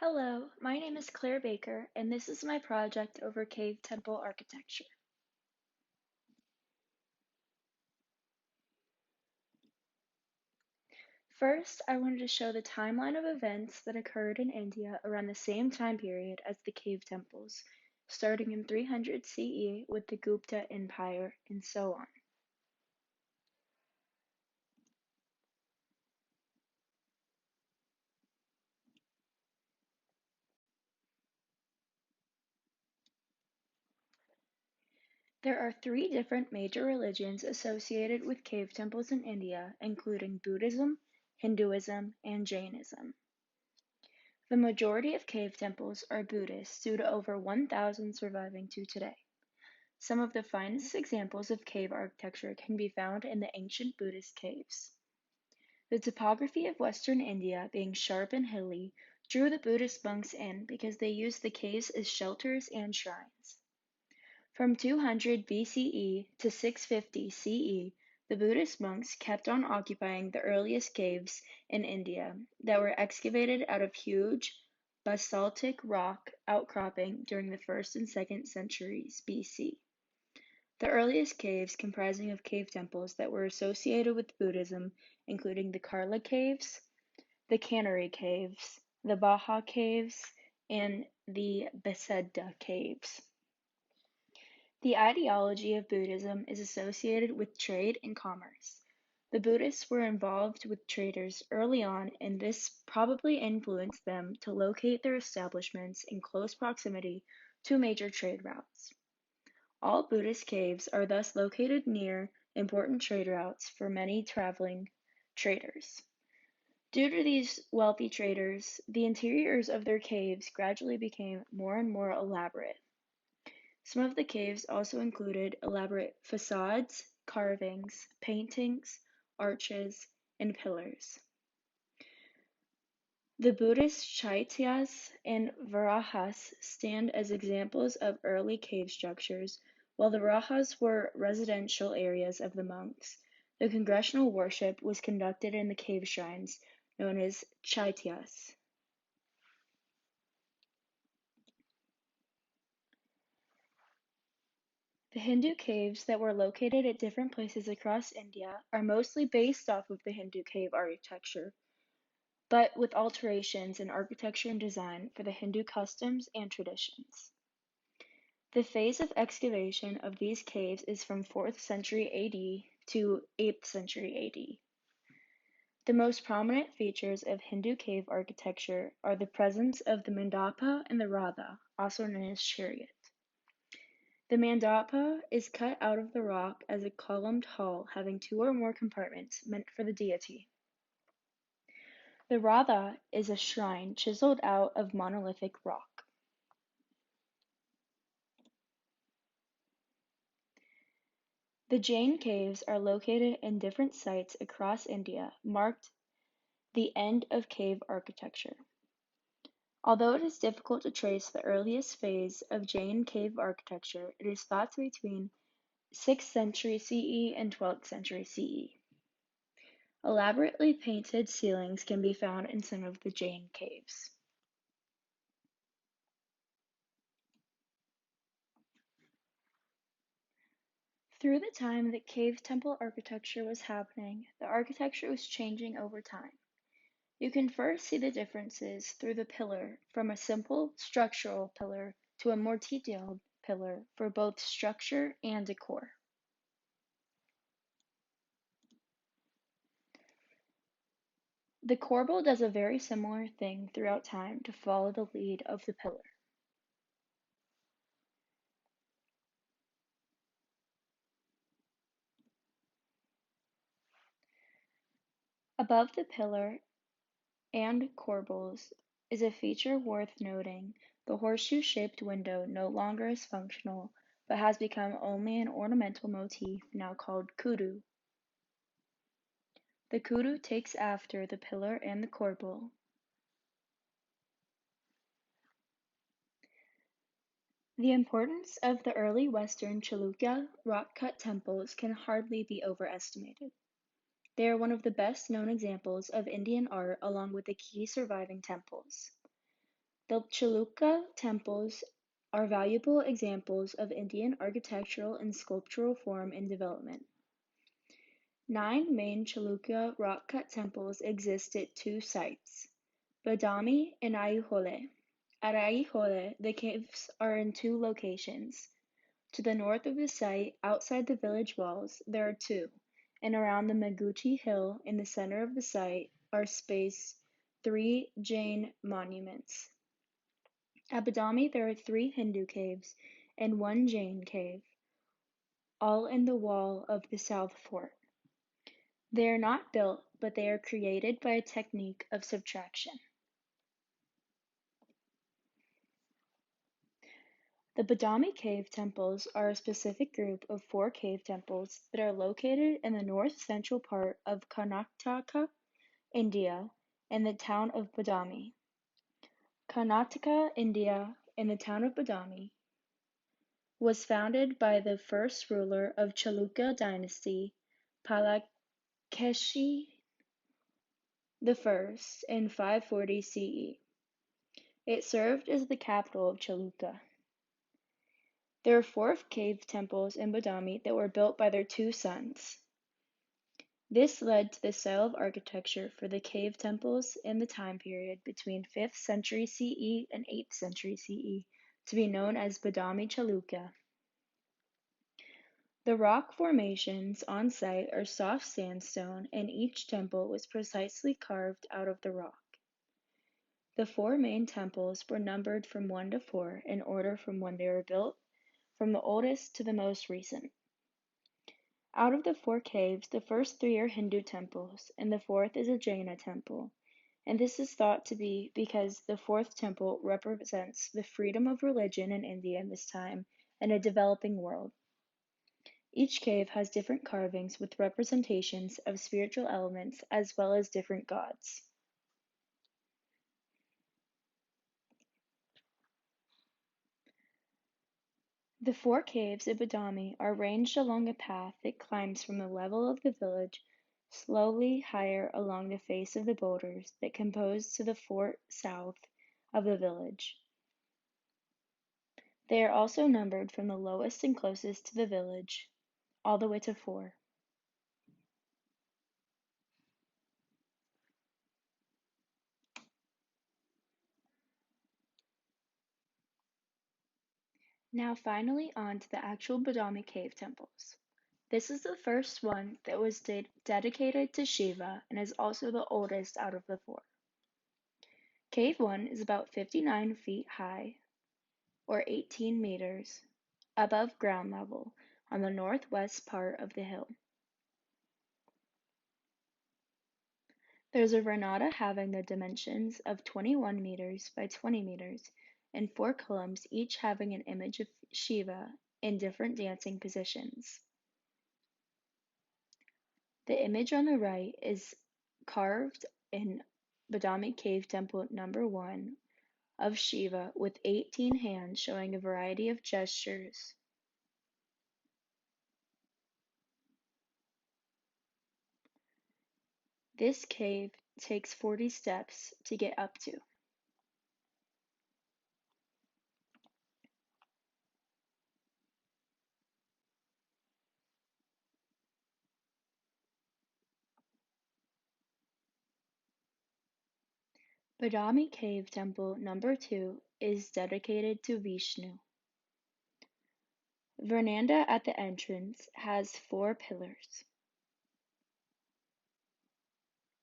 Hello, my name is Claire Baker, and this is my project over cave temple architecture. First, I wanted to show the timeline of events that occurred in India around the same time period as the cave temples, starting in 300 CE with the Gupta Empire and so on. There are three different major religions associated with cave temples in India, including Buddhism, Hinduism, and Jainism. The majority of cave temples are Buddhist due to over 1,000 surviving to today. Some of the finest examples of cave architecture can be found in the ancient Buddhist caves. The topography of western India, being sharp and hilly, drew the Buddhist monks in because they used the caves as shelters and shrines. From 200 BCE to 650 CE, the Buddhist monks kept on occupying the earliest caves in India that were excavated out of huge basaltic rock outcropping during the 1st and 2nd centuries BC. The earliest caves comprising of cave temples that were associated with Buddhism, including the Karla caves, the Canary caves, the Baja caves, and the Bethesda caves. The ideology of Buddhism is associated with trade and commerce. The Buddhists were involved with traders early on, and this probably influenced them to locate their establishments in close proximity to major trade routes. All Buddhist caves are thus located near important trade routes for many traveling traders. Due to these wealthy traders, the interiors of their caves gradually became more and more elaborate. Some of the caves also included elaborate facades, carvings, paintings, arches, and pillars. The Buddhist Chaityas and Vihāras stand as examples of early cave structures, while the Vihāras were residential areas of the monks. The congregational worship was conducted in the cave shrines, known as Chaityas. The Hindu caves that were located at different places across India are mostly based off of the Hindu cave architecture, but with alterations in architecture and design for the Hindu customs and traditions. The phase of excavation of these caves is from 4th century AD to 8th century AD. The most prominent features of Hindu cave architecture are the presence of the mandapa and the ratha, also known as chariot. The mandapa is cut out of the rock as a columned hall having 2 or more compartments meant for the deity. The ratha is a shrine chiseled out of monolithic rock. The Jain caves are located in different sites across India, marked the end of cave architecture. Although it is difficult to trace the earliest phase of Jain cave architecture, it is thought to be between 6th century CE and 12th century CE. Elaborately painted ceilings can be found in some of the Jain caves. Through the time that cave temple architecture was happening, the architecture was changing over time. You can first see the differences through the pillar from a simple structural pillar to a more detailed pillar for both structure and decor. The corbel does a very similar thing throughout time to follow the lead of the pillar. Above the pillar and corbels is a feature worth noting. The horseshoe-shaped window no longer is functional, but has become only an ornamental motif now called kudu. The kudu takes after the pillar and the corbel. The importance of the early Western Chalukya rock-cut temples can hardly be overestimated. They are one of the best known examples of Indian art along with the key surviving temples. The Chalukya temples are valuable examples of Indian architectural and sculptural form and development. 9 main Chalukya rock-cut temples exist at 2 sites, Badami and Aihole. At Aihole, the caves are in 2 locations. To the north of the site, outside the village walls, there are 2, and around the Meguchi hill in the center of the site are spaced 3 Jain monuments. At Badami, there are 3 Hindu caves and 1 Jain cave, all in the wall of the south fort. They are not built, but they are created by a technique of subtraction. The Badami cave temples are a specific group of 4 cave temples that are located in the north-central part of Karnataka, India, in the town of Badami. Karnataka, India, in the town of Badami, was founded by the first ruler of Chalukya dynasty, Palakeshi I in 540 CE. It served as the capital of Chalukya. There are 4 cave temples in Badami that were built by their 2 sons. This led to the style of architecture for the cave temples in the time period between 5th century CE and 8th century CE to be known as Badami Chalukya. The rock formations on site are soft sandstone, and each temple was precisely carved out of the rock. The 4 main temples were numbered from 1 to 4 in order from when they were built, from the oldest to the most recent. Out of the 4 caves, the first 3 are Hindu temples, and the 4th is a Jaina temple, and this is thought to be because the 4th temple represents the freedom of religion in India in this time and a developing world. Each cave has different carvings with representations of spiritual elements as well as different gods. The 4 caves at Badami are ranged along a path that climbs from the level of the village slowly higher along the face of the boulders that compose to the fort south of the village. They are also numbered from the lowest and closest to the village, all the way to 4. Now finally on to the actual Badami cave temples. This is the first one that was dedicated to Shiva and is also the oldest out of the 4. Cave 1 is about 59 feet high, or 18 meters, above ground level on the northwest part of the hill. There's a Renata having the dimensions of 21 meters by 20 meters and 4 columns, each having an image of Shiva in different dancing positions. The image on the right is carved in Badami Cave Temple number 1 of Shiva with 18 hands showing a variety of gestures. This cave takes 40 steps to get up to. Badami Cave Temple number 2 is dedicated to Vishnu. Veranda at the entrance has 4 pillars.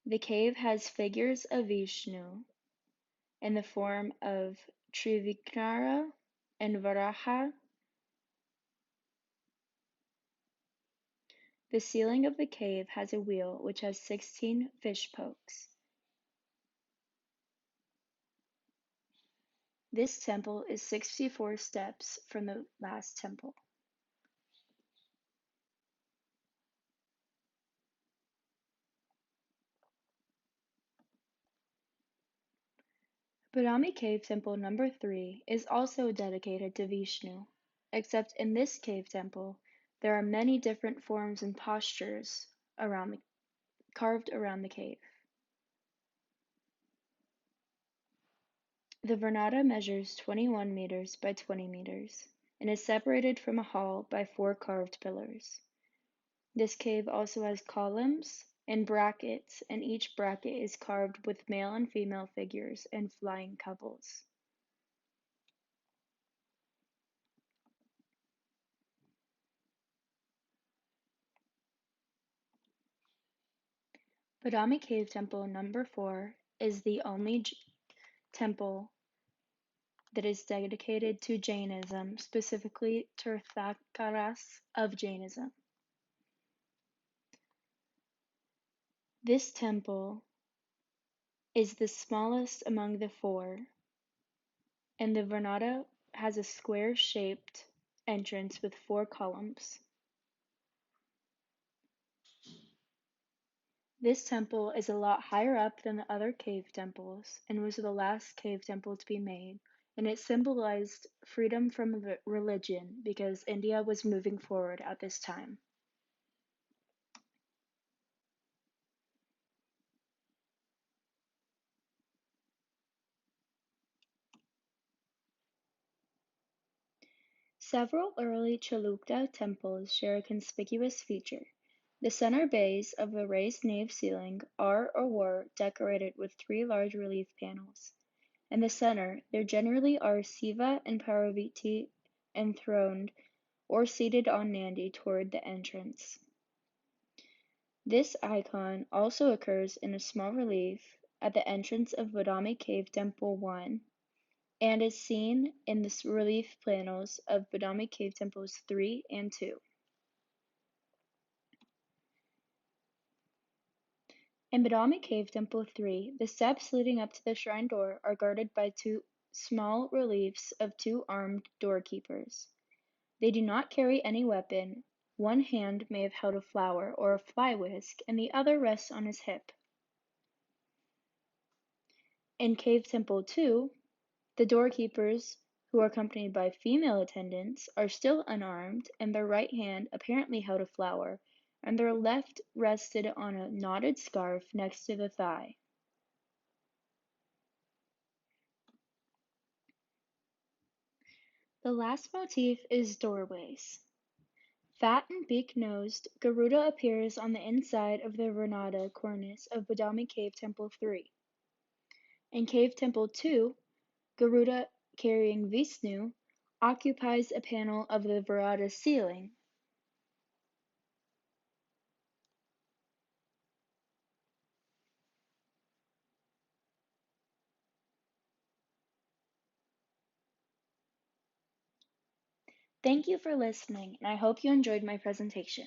The cave has figures of Vishnu in the form of Trivikara and Varaha. The ceiling of the cave has a wheel which has 16 fish pokes. This temple is 64 steps from the last temple. Badami Cave Temple number 3 is also dedicated to Vishnu, except in this cave temple there are many different forms and postures carved around the cave. The Vernata measures 21 meters by 20 meters and is separated from a hall by 4 carved pillars. This cave also has columns and brackets, and each bracket is carved with male and female figures and flying couples. Badami Cave Temple Number 4 is the only temple that is dedicated to Jainism, specifically Tirthakaras of Jainism. This temple is the smallest among the 4, and the Vernata has a square-shaped entrance with 4 columns. This temple is a lot higher up than the other cave temples and was the last cave temple to be made, and it symbolized freedom from religion because India was moving forward at this time. Several early Chalukya temples share a conspicuous feature. The center bays of the raised nave ceiling are or were decorated with 3 large relief panels. In the center, there generally are Siva and Parvati enthroned or seated on Nandi toward the entrance. This icon also occurs in a small relief at the entrance of Badami Cave Temple 1 and is seen in the relief panels of Badami Cave Temples 3 and 2. In Badami Cave Temple 3, the steps leading up to the shrine door are guarded by 2 small reliefs of 2 armed doorkeepers. They do not carry any weapon. One hand may have held a flower or a fly whisk, and the other rests on his hip. In Cave Temple 2, the doorkeepers, who are accompanied by female attendants, are still unarmed, and their right hand apparently held a flower, and their left rested on a knotted scarf next to the thigh. The last motif is doorways. Fat and beak-nosed, Garuda appears on the inside of the Vernada cornice of Badami Cave Temple 3. In Cave Temple 2, Garuda, carrying Vishnu, occupies a panel of the Vernada ceiling. Thank you for listening, and I hope you enjoyed my presentation.